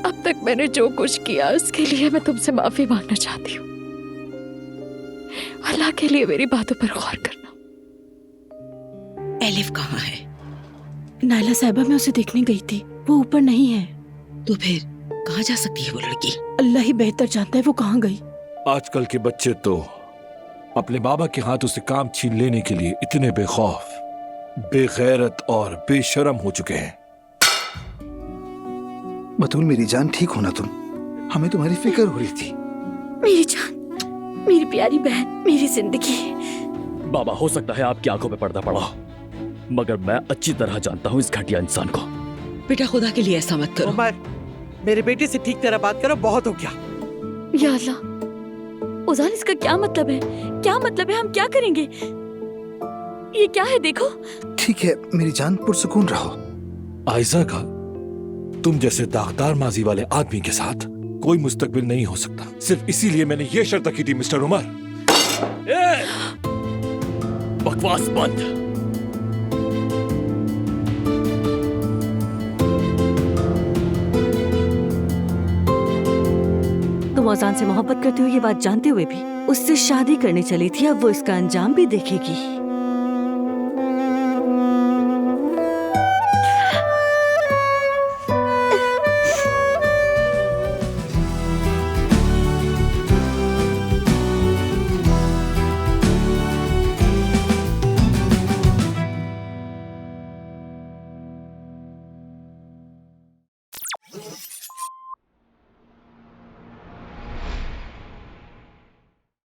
अब तक मैंने जो कुछ किया उसके लिए मैं तुमसे माफी मांगना चाहती हूँ। अल्लाह के लिए मेरी बातों पर गौर करना। एलिफ कहाँ है? नायला साहिबा, मैं उसे देखने गई थी, वो ऊपर नहीं है। तो फिर कहाँ जा सकती है वो लड़की? अल्लाह ही बेहतर जानता है वो कहाँ गई। आजकल के बच्चे तो अपने बाबा के हाथों से काम छीन लेने के लिए इतने बेखौफ, बेगैरत और बेशर्म हो चुके हैं। बतूल मेरी जान, ठीक हो ना तुम? हमें तुम्हारी फिक्र हो रही थी। मेरी जान, मेरी प्यारी बहन, मेरी जिंदगी। बाबा, हो सकता है आपकी आंखों पे पर्दा पड़ा, मगर मैं अच्छी तरह जानता हूँ इस घटिया इंसान को। बेटा खुदा के लिए ऐसा मत करो। उमर, मेरे बेटे से ठीक तरह बात करो, बहुत हो गया। या अल्लाह, उजान इसका क्या मतलब है? क्या मतलब है? हम क्या करेंगे? ये क्या है? देखो। ठीक है मेरी जान, पुरसुकून रहो। आयजा का तुम जैसे दागदार माजी वाले आदमी के साथ कोई मुस्तकबिल नहीं हो सकता। सिर्फ इसीलिए मैंने ये शर्त की थी मिस्टर उमर। बकवास बंद। तुम औजान से मोहब्बत करते हो ये बात जानते हुए भी उससे शादी करने चली थी, अब वो इसका अंजाम भी देखेगी।